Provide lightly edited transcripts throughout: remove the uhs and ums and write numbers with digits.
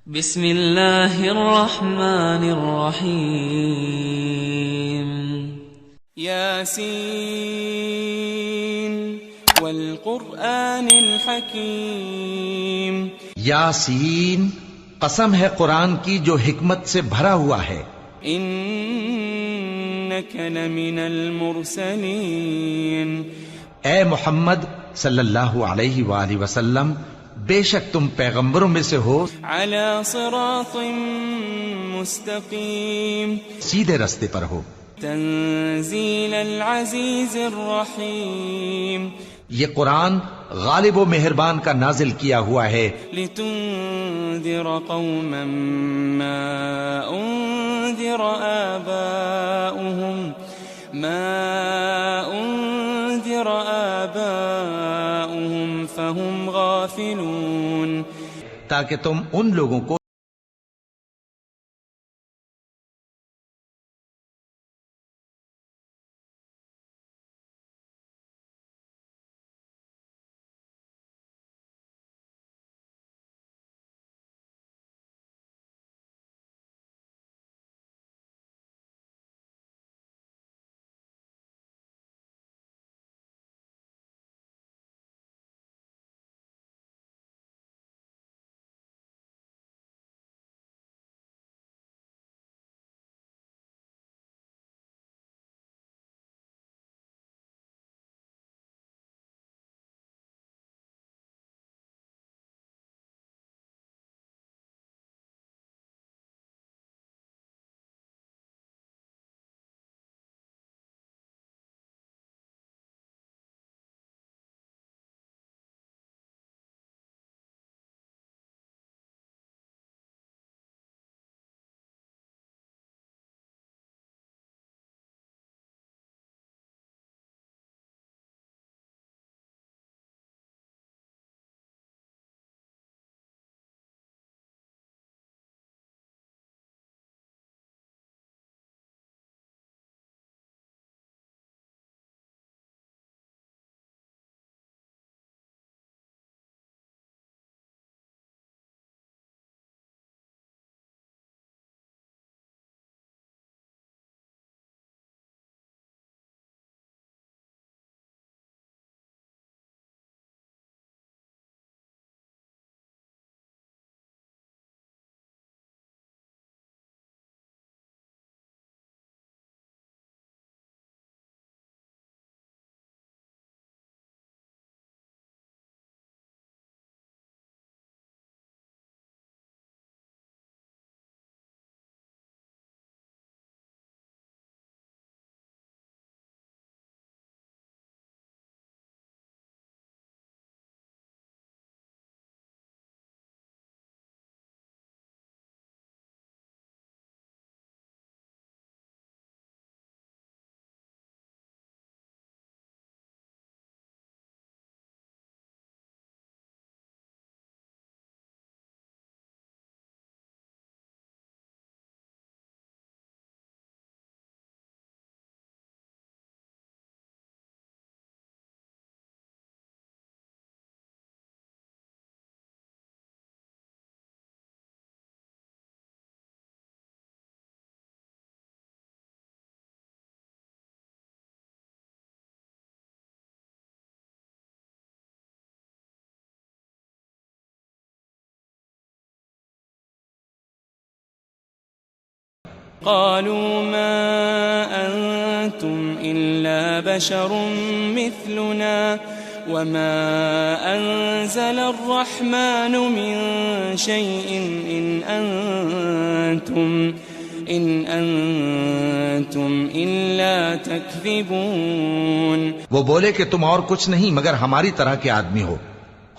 بسم اللہ الرحمن الرحیم یاسین والقرآن الحکیم. یاسین، قسم ہے قرآن کی جو حکمت سے بھرا ہوا ہے. انک لمن المرسلین. اے محمد صلی اللہ علیہ وآلہ وسلم، بے شک تم پیغمبروں میں سے ہو، علی صراط مستقیم. سیدھے رستے پر ہو. تنزیل العزیز الرحیم. یہ قرآن غالب و مہربان کا نازل کیا ہوا ہے. لتنذر قوما ما انذر آباؤهم فهم غافلون. تاکہ تم ان لوگوں کو قالوا ما أنتم إلا بشر مثلنا وما أنزل الرحمن من شيء إن أنتم إلا تكذبون. وہ بولے کہ تم اور کچھ نہیں مگر ہماری طرح کے آدمی ہو،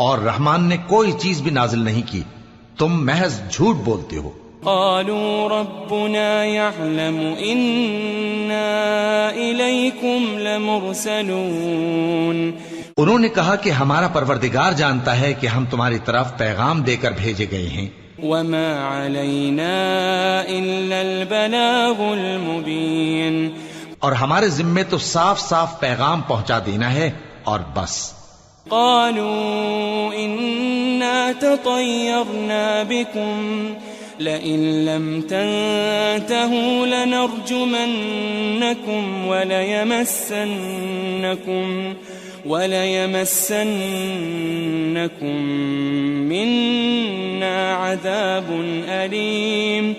اور رحمان نے کوئی چیز بھی نازل نہیں کی، تم محض جھوٹ بولتے ہو. قالوا ربنا يعلم إنا إليكم لمرسلون. انہوں نے کہا کہ ہمارا پروردگار جانتا ہے کہ ہم تمہاری طرف پیغام دے کر بھیجے گئے ہیں. وما علينا إلا البلاغ المبين. اور ہمارے ذمے تو صاف صاف پیغام پہنچا دینا ہے اور بس. قالوا إنا تطيرنا بكم لئن لم تنتهوا لنرجمنكم وليمسنكم منا عذاب أليم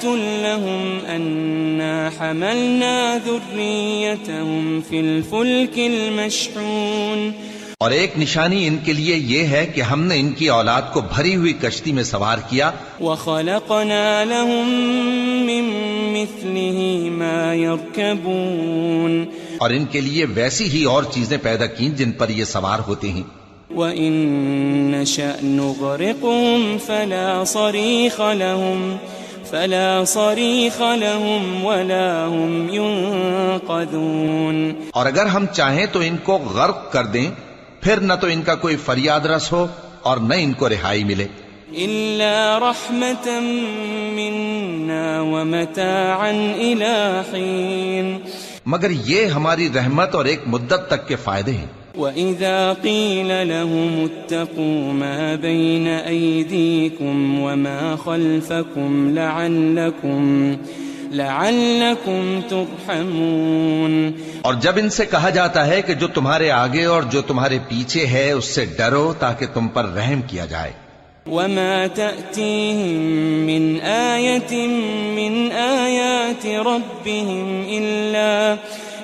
آيَةٌ لَهُمْ أَنَّا حَمَلْنَا ذُرِّيَّتَهُمْ فِي الْفُلْكِ الْمَشْحُونِ اور ایک نشانی ان کے لیے یہ ہے کہ ہم نے ان کی اولاد کو بھری ہوئی کشتی میں سوار کیا، وَخَلَقْنَا لَهُم مِّن مِّثْلِهِ مَا يَرْكَبُونَ اور ان کے لیے ویسی ہی اور چیزیں پیدا کی جن پر یہ سوار ہوتے ہیں۔ وَإِن نَّشَأْ نُغْرِقْهُمْ فَلَا صَرِيخَ لَهُمْ وَلَا هُمْ يُنقَذُونَ اور اگر ہم چاہیں تو ان کو غرق کر دیں، پھر نہ تو ان کا کوئی فریاد رس ہو اور نہ ان کو رہائی ملے۔ إِلَّا رَحْمَةً مِّنَّا وَمَتَاعًا إِلَىٰ حِينٍ مگر یہ ہماری رحمت اور ایک مدت تک کے فائدے ہیں۔ وَإِذَا قِيلَ لَهُمُ اتَّقُوا مَا بَيْنَ أَيْدِيكُمْ وَمَا خَلْفَكُمْ لَعَلَّكُمْ تُرْحَمُونَ اور جب ان سے کہا جاتا ہے کہ جو تمہارے آگے اور جو تمہارے پیچھے ہے اس سے ڈرو تاکہ تم پر رحم کیا جائے۔ وَمَا تَأْتِيهِم مِّنْ آيَةٍ مِّنْ آيَاتِ رَبِّهِمْ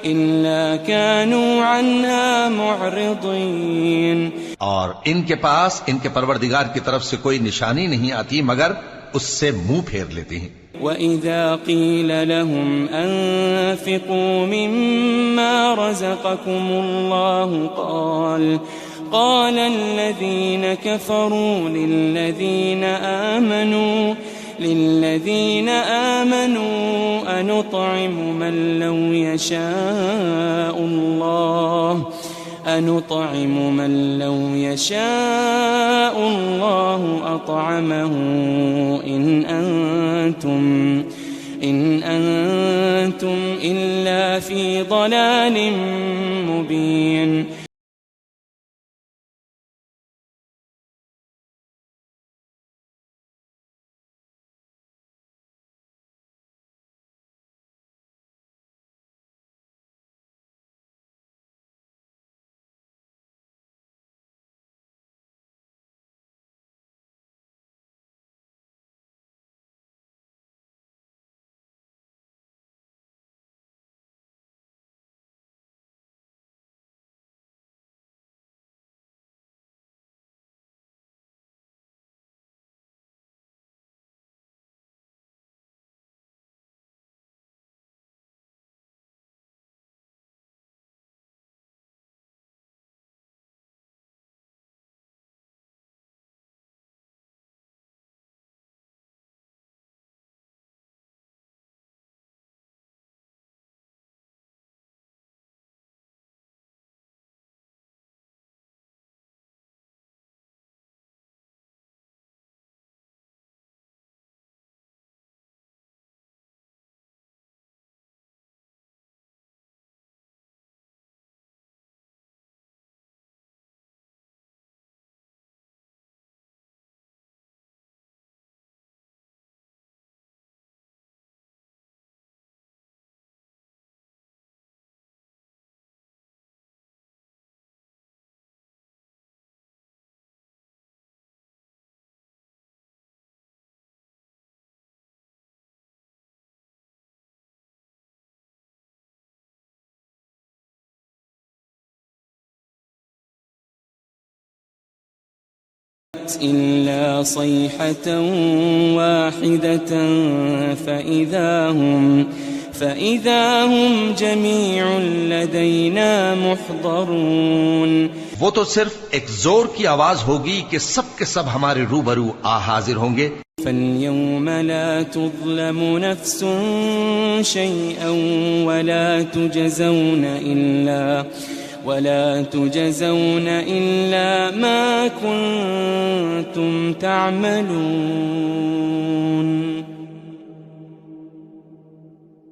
إِلَّا كَانُوا عَنْهَا مُعْرِضِينَ اور ان کے پاس ان کے پروردگار کی طرف سے کوئی نشانی نہیں آتی مگر اس سے منہ پھیر لیتے ہیں۔ وَإِذَا قِيلَ لَهُمْ أَنفِقُوا مِمَّا رَزَقَكُمُ اللَّهُ قَالَ الَّذِينَ كَفَرُوا لِلَّذِينَ آمَنُوا أَنُطْعِمُ مَن لَّوْ يَشَاءُ اللَّهُ أَطْعَمَهُ إِنْ أَنْتُمْ إِلَّا فِي ضَلَالٍ مُّبِينٍ إلا صيحة واحدة فإذا هم جميع لدينا محضرون۔ وہ تو صرف ایک زور کی آواز ہوگی کہ سب کے سب ہمارے روبرو حاضر ہوں گے۔ فَالْيَوْمَ لَا تُظْلَمُ نَفْسٌ شَيْئًا وَلَا تُجَزَوْنَ إِلَّا مَا كُنتُمْ تَعْمَلُونَ۔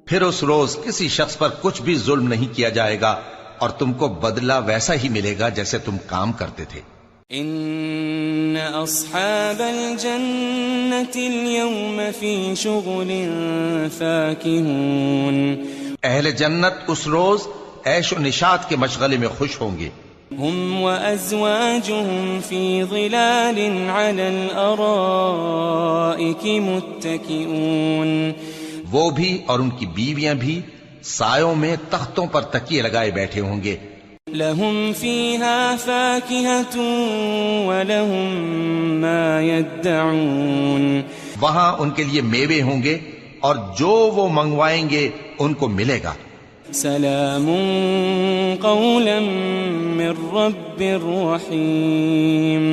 پھر اس روز کسی شخص پر کچھ بھی ظلم نہیں کیا جائے گا اور تم کو بدلہ ویسا ہی ملے گا جیسے تم کام کرتے تھے۔ إِنَّ أَصْحَابَ الْجَنَّةِ الْيَوْمَ فِي شُغُلٍ فَاكِهُونَ۔ اہل جنت اس روز عیش و نشاط کے مشغلے میں خوش ہوں گے۔ هم وأزواجهم في ظلال على الأرائك متكئون وہ بھی اور ان کی بیویاں بھی سایوں میں تختوں پر تکیے لگائے بیٹھے ہوں گے. لهم فيها فاكهة ولهم ما يدعون وہاں ان کے لیے میوے ہوں گے اور جو وہ منگوائیں گے ان کو ملے گا. سلام قولا من رب رحیم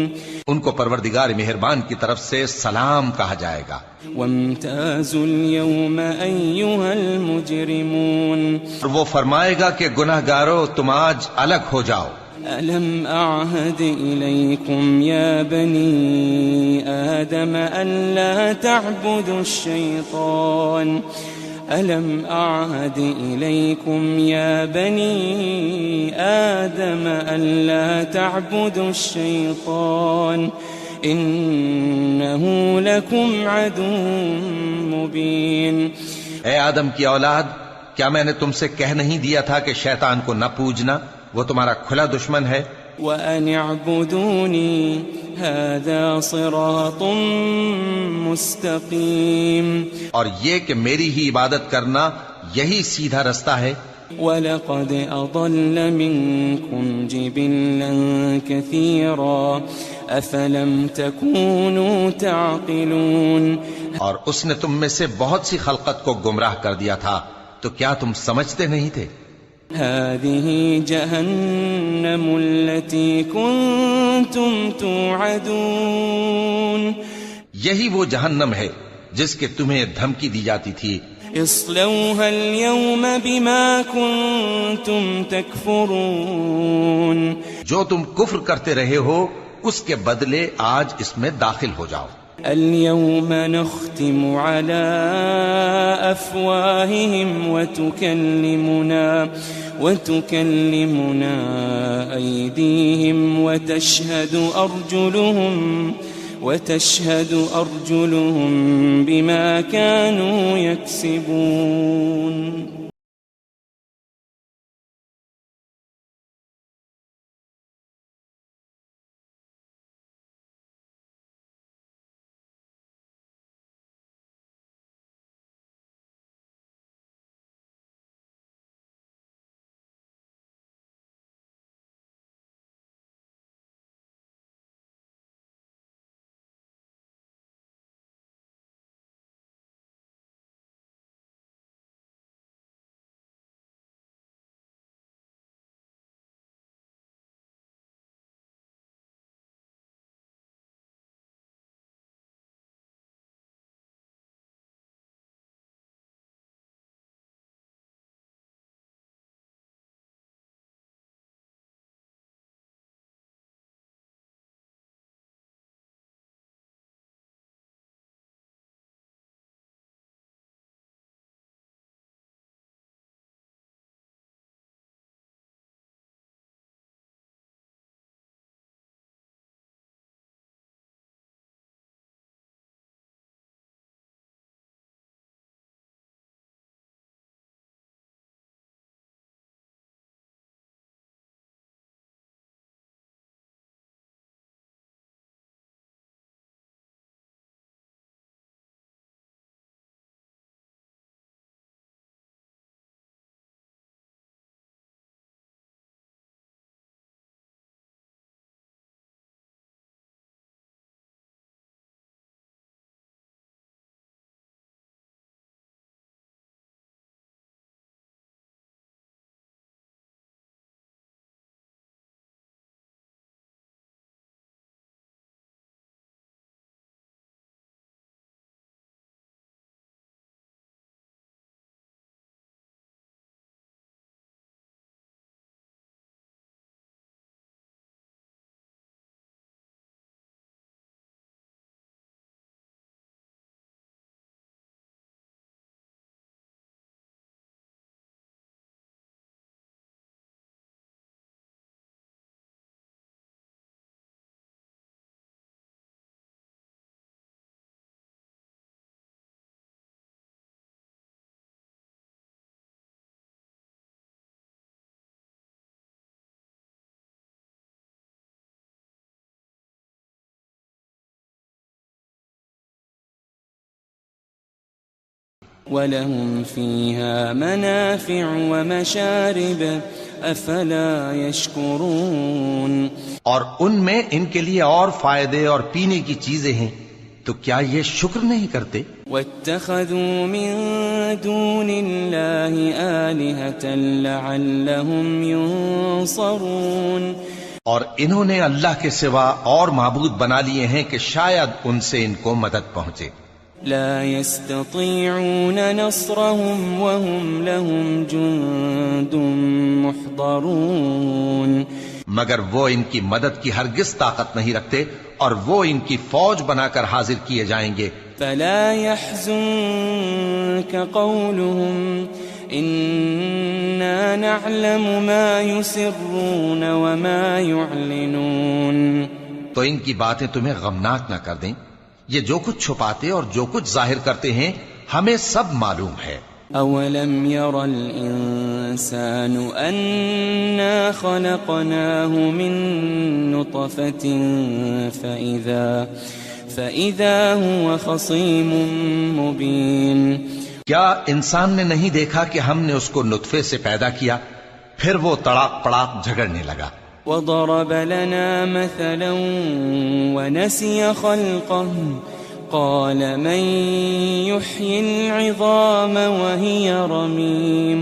ان کو پروردگار مہربان کی طرف سے سلام کہا جائے گا. وامتازوا اليوم أيها المجرمون اور وہ فرمائے گا کہ گناہ گارو تم آج الگ ہو جاؤ. ألم أعهد إليكم يا بني آدم ألا تعبدوا الشيطان ألم أعهد إليكم يا بني آدم ألا تعبدوا الشيطان إنه لكم عدو مبين اے آدم کی اولاد، کیا میں نے تم سے کہہ نہیں دیا تھا کہ شیطان کو نہ پوجنا، وہ تمہارا کھلا دشمن ہے. وأن اعبدوني هذا صراط مستقيم اور یہ کہ میری ہی عبادت کرنا یہی سیدھا رستہ ہے. ولقد أضل منكم جبلا كثيرا أفلم تكونوا تعقلون اور اس نے تم میں سے بہت سی خلقت کو گمراہ کر دیا تھا، تو کیا تم سمجھتے نہیں تھے؟ هذه جهنم التي كنتم توعدون یہی وہ جہنم ہے جس کے تمہیں دھمکی دی جاتی تھی. اصلوها اليوم بما كنتم تكفرون جو تم کفر کرتے رہے ہو اس کے بدلے آج اس میں داخل ہو جاؤ. اليوم نختم على أفواههم وتكلمنا أيديهم وتشهد أرجلهم بما كانوا يكسبون ولهم فيها منافع ومشارب أفلا يشكرون اور ان میں ان کے لیے اور فائدے اور پینے کی چیزیں ہیں، تو کیا یہ شکر نہیں کرتے؟ واتخذوا من دون الله آلهة لعلهم ينصرون اور انہوں نے اللہ کے سوا اور معبود بنا لیے ہیں کہ شاید ان سے ان کو مدد پہنچے۔ لا يستطيعون نصرهم وهم لهم جند محضرون مگر وہ ان کی مدد کی ہرگز طاقت نہیں رکھتے اور وہ ان کی فوج بنا کر حاضر کیے جائیں گے۔ فلا يحزنك قولهم إنا نعلم ما يسرون وما يعلنون تو ان کی باتیں تمہیں غمناک نہ کر دیں، یہ جو کچھ چھپاتے اور جو کچھ ظاہر کرتے ہیں ہمیں سب معلوم ہے۔ أولم ير الإنسان أنا خلقناه من نطفة فإذا هو خصيم مبين کیا انسان نے نہیں دیکھا کہ ہم نے اس کو نطفے سے پیدا کیا، پھر وہ تڑاک پڑاک جھگڑنے لگا۔ وضرب لنا مثلا ونسي خلقه قال من يحيي العظام وهي رميم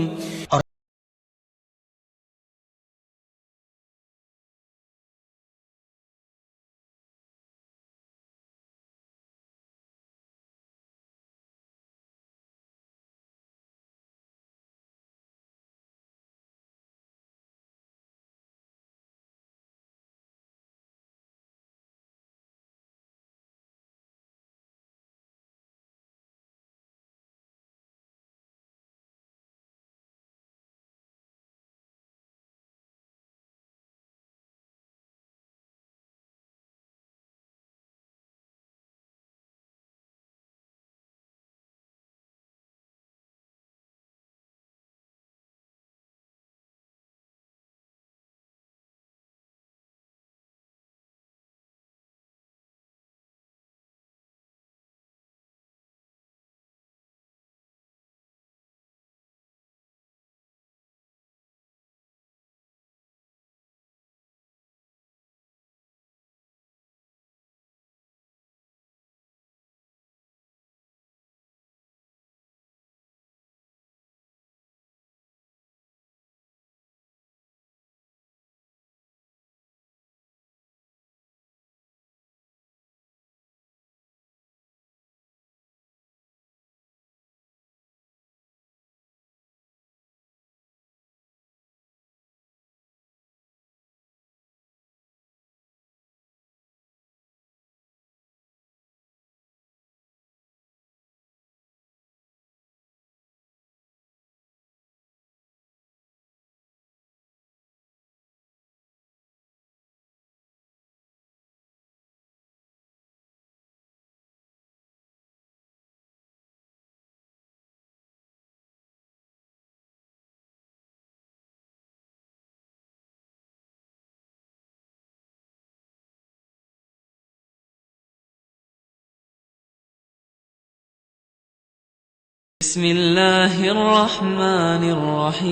بسم الله الرحمن الرحيم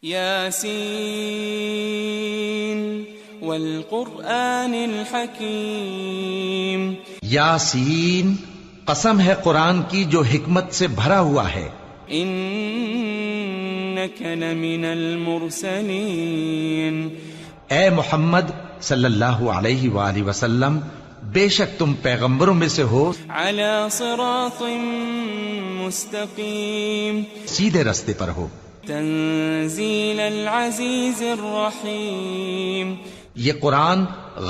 ياسين والقرآن الحكيم یاسین، قسم ہے قرآن کی جو حکمت سے بھرا ہوا ہے۔ إنك لمن المرسلين اے محمد صلی اللہ علیہ وآلہ وسلم، بے شک تم پیغمبروں میں سے ہو، على صراط مستقيم سیدھے رستے پر ہو۔ تنزيل العزيز الرحيم یہ قرآن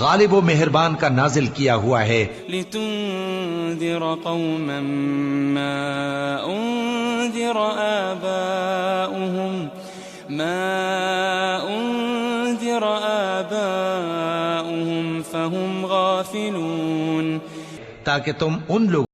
غالب و مہربان کا نازل کیا ہوا ہے، لتنذر قوما ما أنذر آباؤهم فهم غافلون تاکہ تم ان لوگ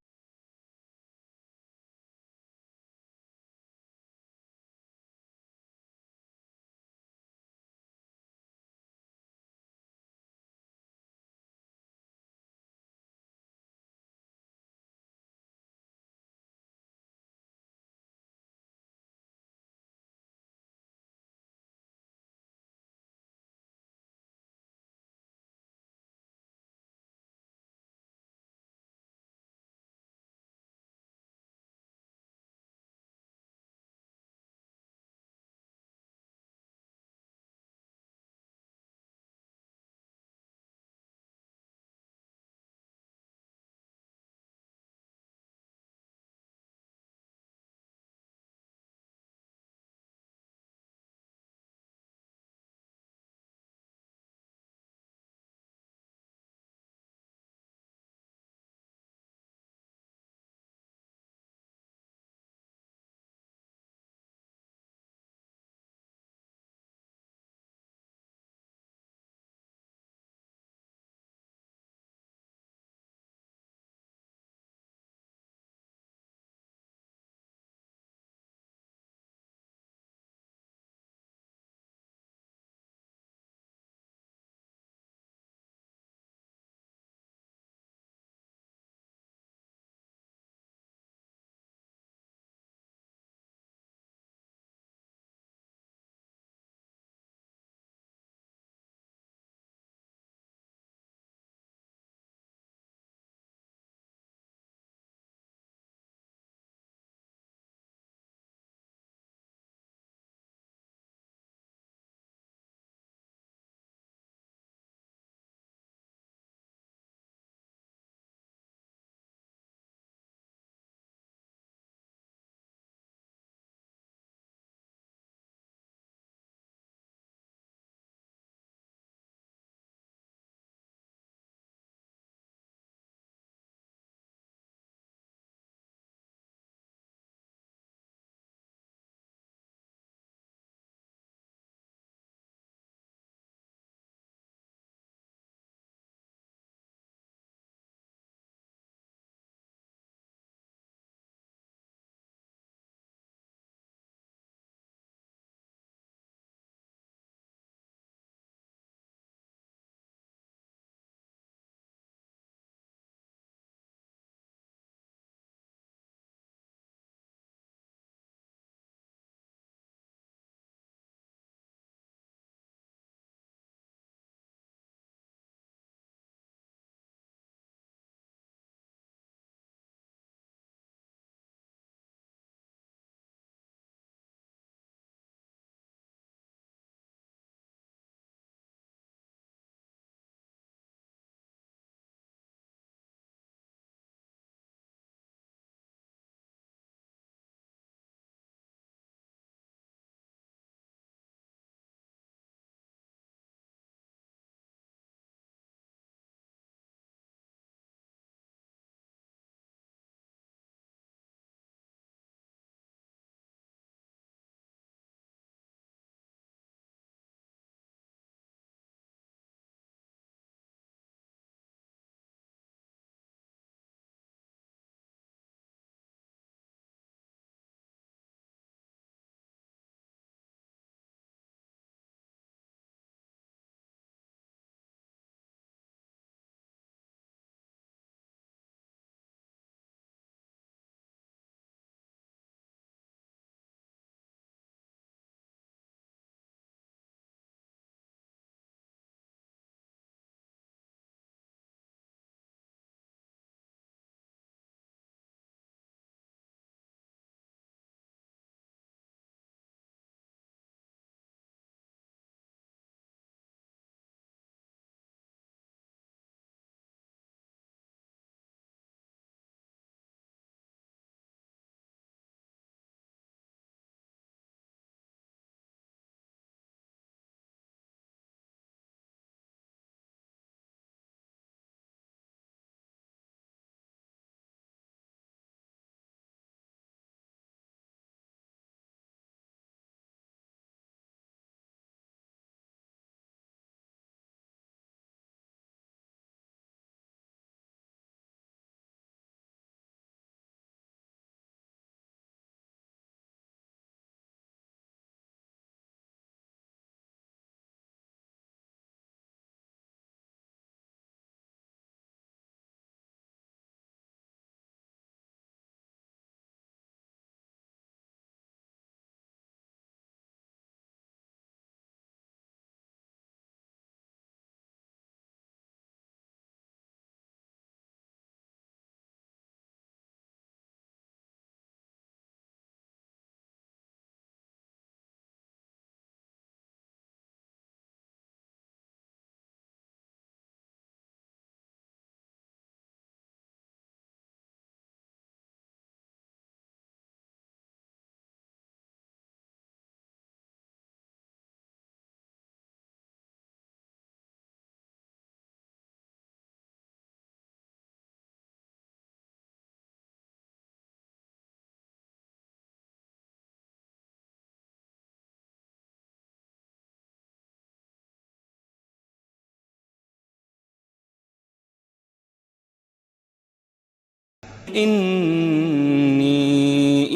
إني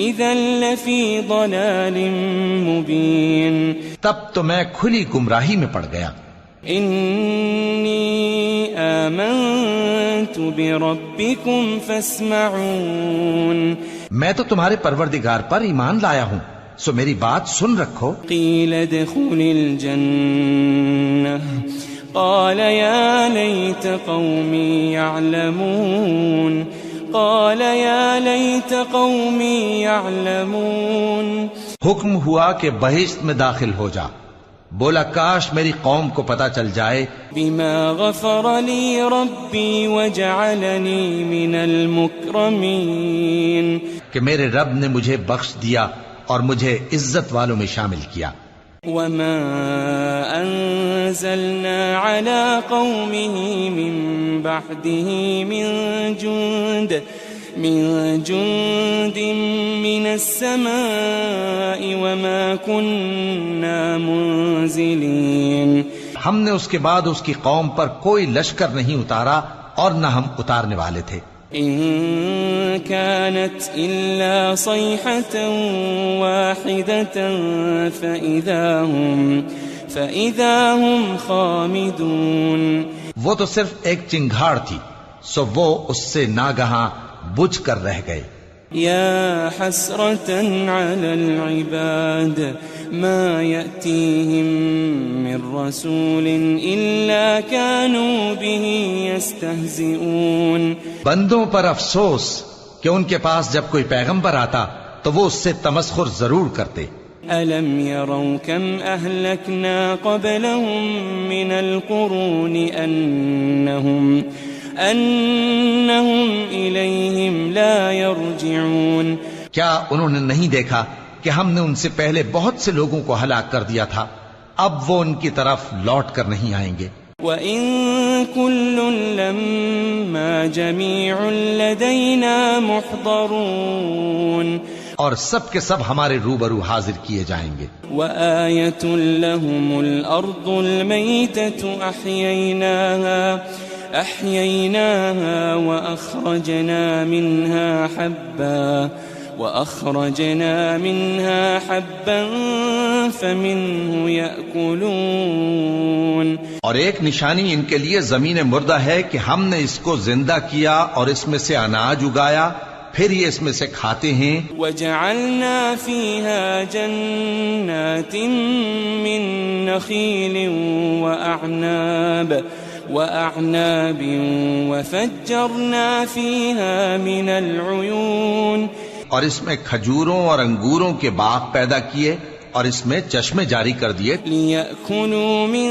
إذا لفي ضلال مبين تب تو میں کھلی گمراہی میں پڑ گیا. إني آمنت بربكم فاسمعون میں تو تمہارے پروردگار پر ایمان لایا ہوں، سو میری بات سن رکھو. قيل ادخل الجنة قال يا ليت قومي يعلمون قال يا ليت قومي يعلمون حکم ہوا کہ بہشت میں داخل ہو جا. بولا کاش میری قوم کو پتہ چل جائے بما غفر لي ربي وجعلني من المكرمين کہ میرے رب نے مجھے بخش دیا اور مجھے عزت والوں میں شامل کیا. وما أنزلنا على قومه من بعده من جند من السماء وما كنا منزلين ہم نے اس کے بعد اس کی قوم پر کوئی لشکر نہیں اتارا اور نہ ہم اتارنے والے تھے. إن كانت إلا صيحة واحدة فإذا هم خامدون وہ تو صرف ایک چنگھاڑ تھی، سو وہ اس سے ناگہاں بجھ کر رہ گئے. يا حسرة على العباد ما يأتيهم من رسول إلا كانوا به يستهزئون بندوں پر افسوس کہ ان کے پاس جب کوئی پیغمبر آتا تو وہ اس سے تمسخر ضرور کرتے. ألم يروا كم أهلكنا قبلهم من القرون أنهم إليهم لا يرجعون کیا انہوں نے نہیں دیکھا کہ ہم نے ان سے پہلے بہت سے لوگوں کو ہلاک کر دیا تھا، اب وہ ان کی طرف لوٹ کر نہیں آئیں گے. وَإِن كُلٌّ لَمَّا جَمِيعٌ لَدَيْنَا مُحْضَرُونَ اور سب کے سب ہمارے روبرو حاضر کیے جائیں گے. وَآيَةٌ لَهُمُ الْأَرْضُ الْمَيْتَةُ أَحْيَيْنَاهَا وَأَخْرَجْنَا مِنْهَا حَبًّا فَمِنْهُ يَأْكُلُونَ اور ایک نشانی ان کے لیے زمین مردہ ہے کہ ہم نے اس کو زندہ کیا اور اس میں سے اناج اگایا، پھر یہ اس میں سے کھاتے ہیں. وَجَعَلْنَا فِيهَا جَنَّاتٍ مِّن نَخِيلٍ وَأَعْنَابٍ وَفَجَّرْنَا فِيهَا مِنَ الْعُيُونِ اور اس میں کھجوروں اور انگوروں کے باغ پیدا کیے اور اس میں چشمے جاری کر دیے. لِيَأْكُلُوا مِن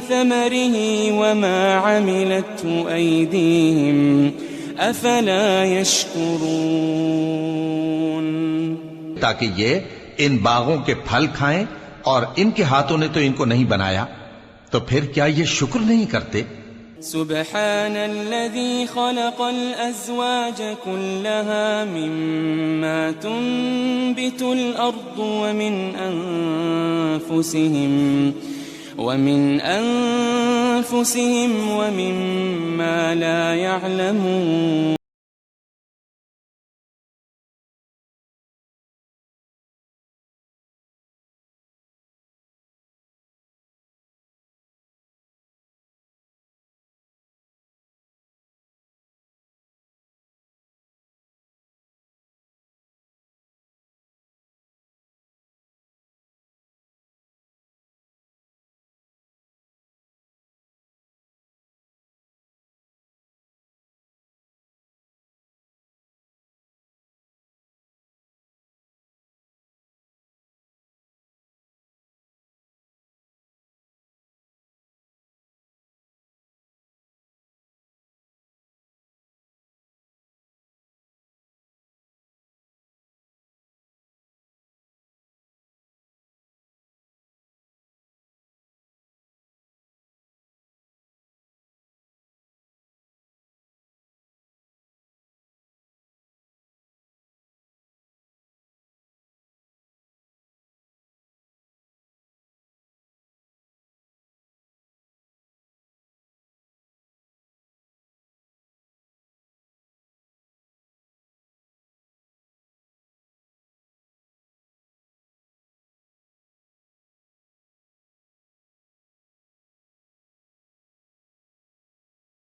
ثَمَرِهِ وَمَا عَمِلَتْهُ أَيْدِيهِمْ أَفَلَا يَشْكُرُونَ تاکہ یہ ان باغوں کے پھل کھائیں، اور ان کے ہاتھوں نے تو ان کو نہیں بنایا، تو پھر کیا یہ شکر نہیں کرتے؟ سبحان الذي خلق الأزواج كلها مما تنبت الأرض ومن أنفسهم ومما لا يعلمون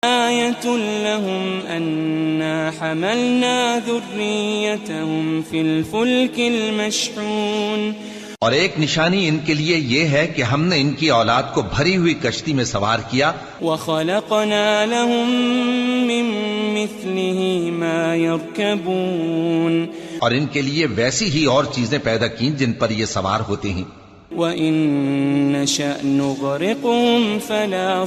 آية لهم أنا حملنا ذريتهم في الفلك المشحون اور ایک نشانی ان کے لیے یہ ہے کہ ہم نے ان کی اولاد کو بھری ہوئی کشتی میں سوار کیا، وخلقنا لهم من مثله ما يركبون اور ان کے لیے ویسی ہی اور چیزیں پیدا کی جن پر یہ سوار ہوتے ہیں۔ وَإِن نَّشَأْ نُغْرِقْهُمْ فَلَا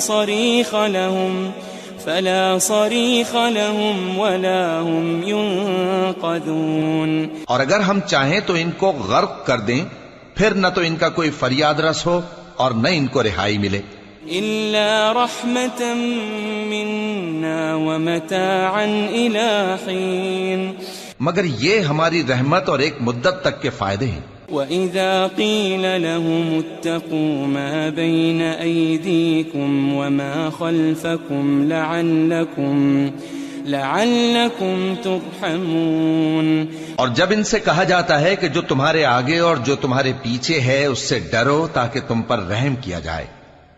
صَرِيخَ لَهُمْ وَلَا هُمْ يُنقَذُونَ، اور اگر ہم چاہیں تو ان کو غرق کر دیں، پھر نہ تو ان کا کوئی فریاد رس ہو اور نہ ان کو رہائی ملے۔ إِلَّا رَحْمَةً مِنَّا وَمَتَاعًا إِلَىٰ حِينٍ، مگر یہ ہماری رحمت اور ایک مدت تک کے فائدے ہیں۔ وَإِذَا قِيلَ لَهُمُ اتَّقُوا مَا بَيْنَ أَيْدِيكُمْ وَمَا خَلْفَكُمْ لَعَلَّكُمْ تُرْحَمُونَ، اور جب ان سے کہا جاتا ہے کہ جو تمہارے آگے اور جو تمہارے پیچھے ہے اس سے ڈرو تاکہ تم پر رحم کیا جائے۔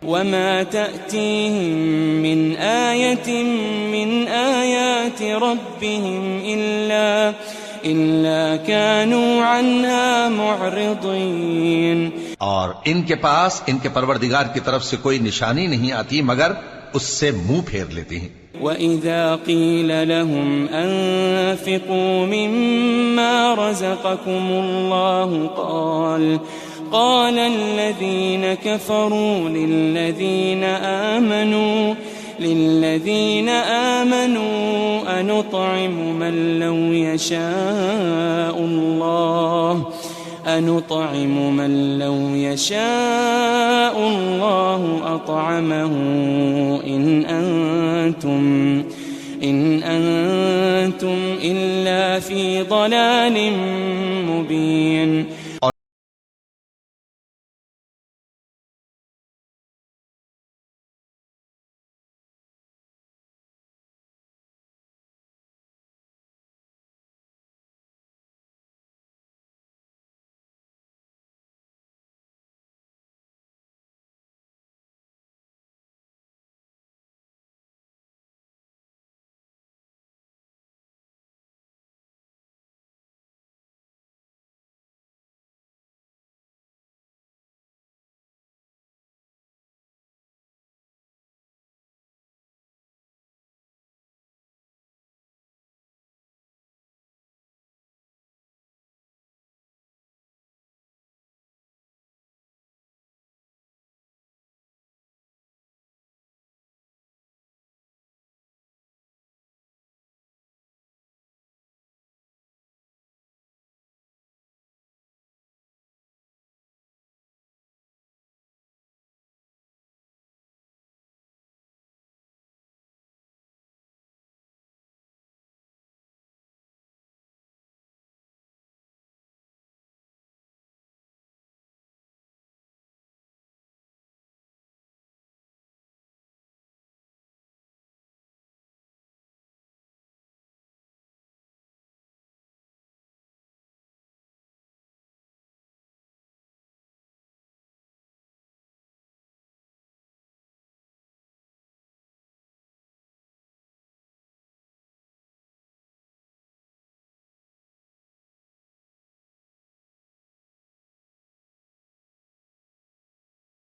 وَمَا تَأْتِيهِم مِّنْ آيَةٍ مِّنْ آيَاتِ رَبِّهِمْ إِلَّا كَانُوا عَنْهَا مُعْرِضِينَ، اور ان کے پاس ان کے پروردگار کی طرف سے کوئی نشانی نہیں آتی مگر اس سے منہ پھیر لیتے ہیں۔ وَإِذَا قِيلَ لَهُمْ أَنفِقُوا مِمَّا رَزَقَكُمُ اللَّهُ قال الذين كفروا للذين آمنوا أنطعم من لو يشاء الله أطعمه إن أنتم إلا في ضلال مبين۔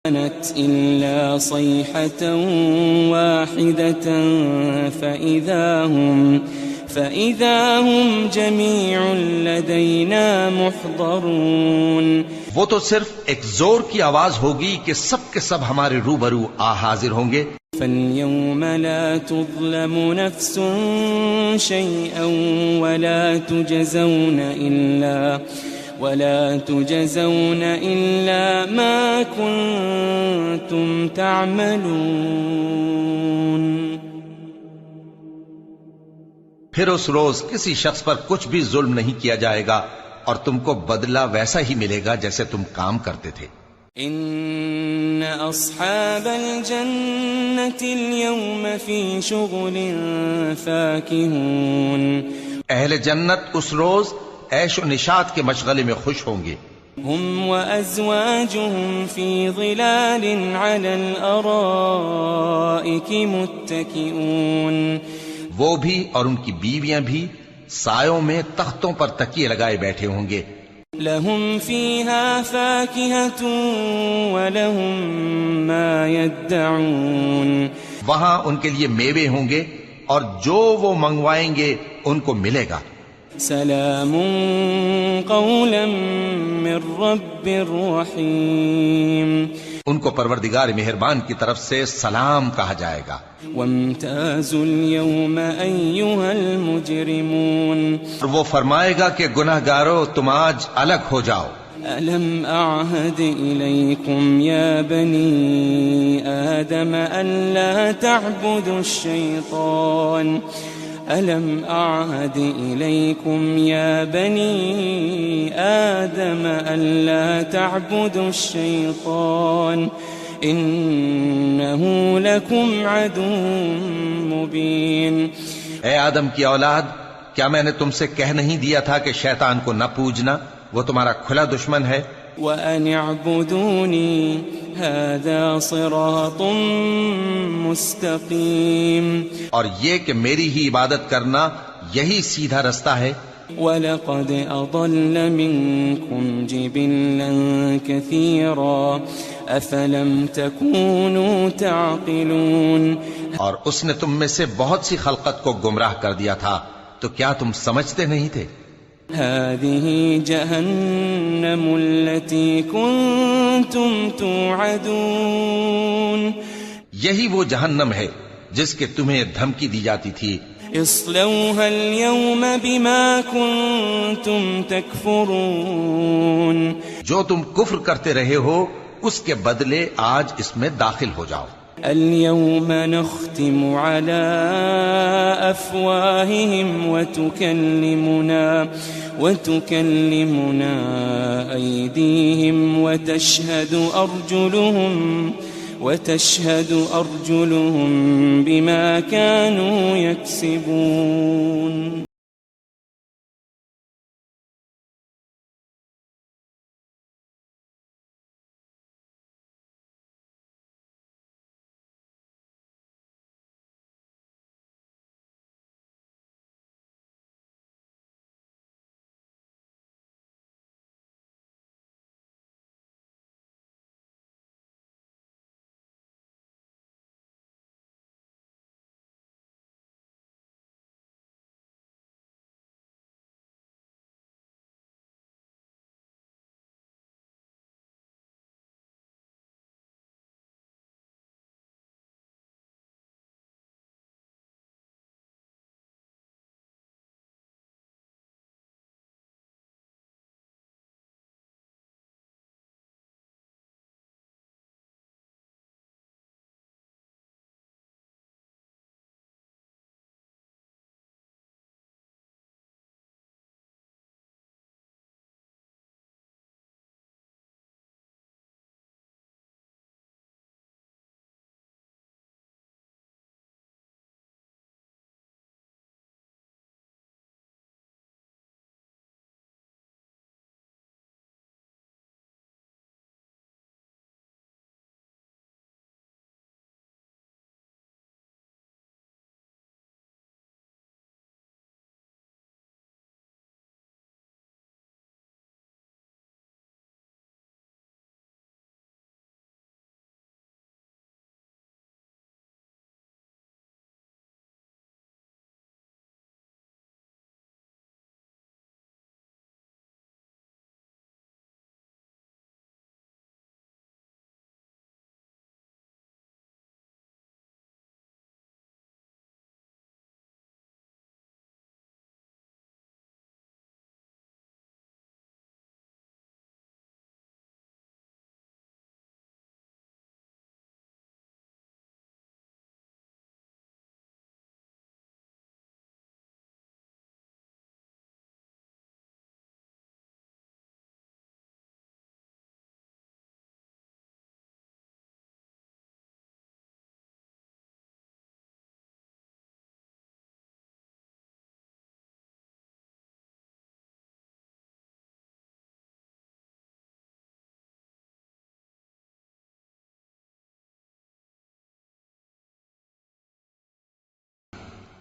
كانت إلا صيحة واحدة فإذا هم جميع لدينا محضرون، وہ تو صرف ایک زور کی آواز ہوگی کہ سب کے سب ہمارے روبرو حاضر ہوں گے۔ فَالْيَوْمَ لَا تُظْلَمُ نَفْسٌ شَيْئًا وَلَا تُجَزَوْنَ إِلَّا مَا كُنتُمْ تَعْمَلُونَ، پھر اس روز کسی شخص پر کچھ بھی ظلم نہیں کیا جائے گا اور تم کو بدلہ ویسا ہی ملے گا جیسے تم کام کرتے تھے۔ إن أصحاب الجنة اليوم في شغل فاكهون، اہل جنت اس روز عیش و نشاط کے مشغلے میں خوش ہوں گے۔ هم وأزواجهم في ظلال على الأرائك متكئون وہ بھی اور ان کی بیویاں بھی سایوں میں تختوں پر تکیے لگائے بیٹھے ہوں گے. لهم فيها فاكهة ولهم ما يدعون وہاں ان کے لیے میوے ہوں گے اور جو وہ منگوائیں گے ان کو ملے گا. سلام قولا من رب رحیم ان کو پروردگار مہربان کی طرف سے سلام کہا جائے گا. وامتازوا اليوم أيها المجرمون اور وہ فرمائے گا کہ گناہ گارو تم آج الگ ہو جاؤ. ألم أعهد إليكم يا بني آدم ألا تعبدوا الشيطان ألم أعهد إليكم يا بني آدم ألا تعبدوا الشيطان إنه لكم عدو مبين اے آدم کی اولاد، کیا میں نے تم سے کہہ نہیں دیا تھا کہ شیطان کو نہ پوجنا، وہ تمہارا کھلا دشمن ہے. وأن اعبدوني هذا صراط مستقيم اور یہ کہ میری ہی عبادت کرنا یہی سیدھا رستہ ہے. وَلَقَدْ أَضَلَّ مِنكُمْ جِبِلًّا كَثِيرًا أَفَلَمْ تَكُونُوا تَعْقِلُونَ اور اس نے تم میں سے بہت سی خلقت کو گمراہ کر دیا تھا، تو کیا تم سمجھتے نہیں تھے؟ هذه جهنم التي كنتم توعدون یہی وہ جہنم ہے جس کے تمہیں دھمکی دی جاتی تھی. اصلوها اليوم بما كنتم تكفرون جو تم کفر کرتے رہے ہو اس کے بدلے آج اس میں داخل ہو جاؤ. اليوم نختم على أفواههم وتكلمنا أيديهم وتشهد أرجلهم بما كانوا يكسبون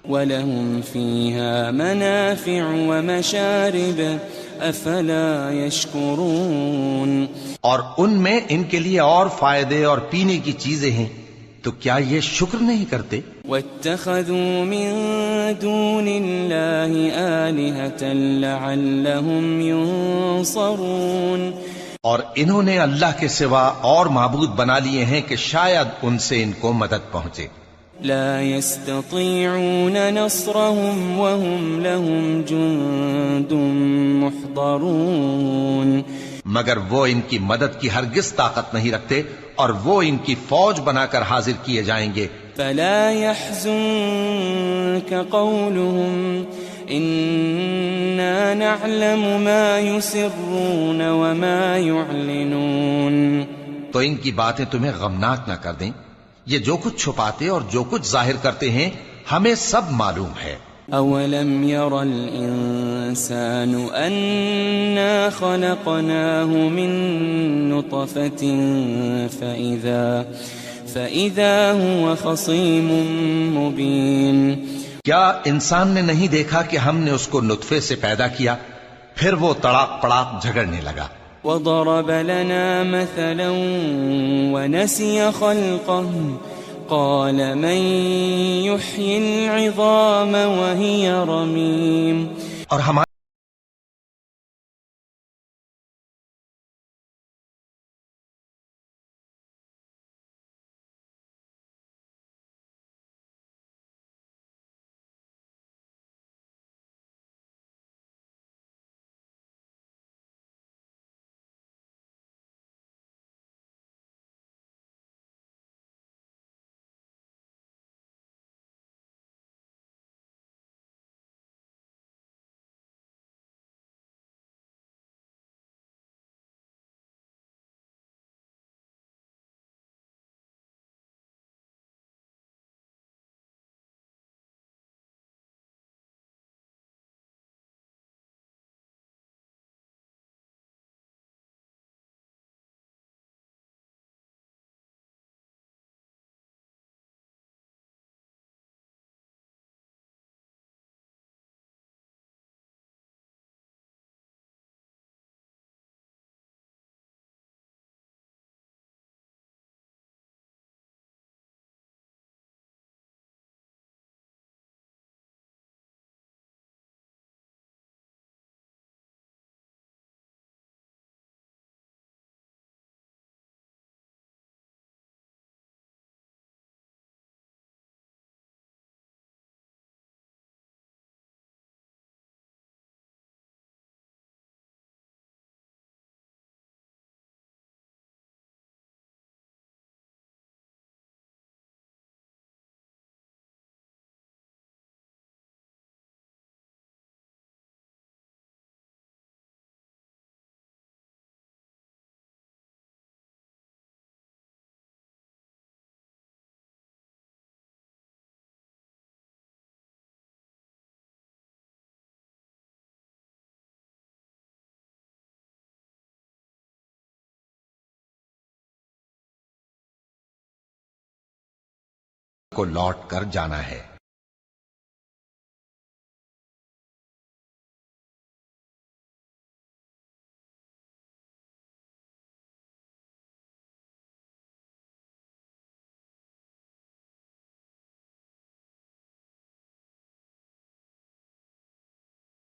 وَلَهُمْ فِيهَا مَنَافِعُ وَمَشَارِبُ أَفَلَا يَشْكُرُونَ، اور ان میں ان کے لیے اور فائدے اور پینے کی چیزیں ہیں، تو کیا یہ شکر نہیں کرتے؟ وَاتَّخَذُوا مِن دُونِ اللَّهِ آلِهَةً لَعَلَّهُمْ يُنصَرُونَ، اور انہوں نے اللہ کے سوا اور معبود بنا لیے ہیں کہ شاید ان سے ان کو مدد پہنچے۔ لا يستطيعون نصرهم وهم لهم جند محضرون، مگر وہ ان کی مدد کی ہرگز طاقت نہیں رکھتے اور وہ ان کی فوج بنا کر حاضر کیے جائیں گے۔ فلا يحزنك قولهم إنا نعلم ما يسرون وما يعلنون، تو ان کی باتیں تمہیں غمناک نہ کر دیں، یہ جو کچھ چھپاتے اور جو کچھ ظاہر کرتے ہیں ہمیں سب معلوم ہے۔ أَوَلَمْ يَرَ الْإِنسَانُ أَنَّا خَلَقْنَاهُ مِن نُّطْفَةٍ فَإِذَا هُوَ خَصِيمٌ مُّبِينٌ، کیا انسان نے نہیں دیکھا کہ ہم نے اس کو نطفے سے پیدا کیا، پھر وہ تڑاک پڑاک جھگڑنے لگا۔ وَضَرَبَ لَنَا مَثَلًا وَنَسِيَ خَلْقَهُ قَالَ مَن يُحْيِي الْعِظَامَ وَهِيَ رَمِيمٌ، اور ہمارے کو لوٹ کر جانا ہے۔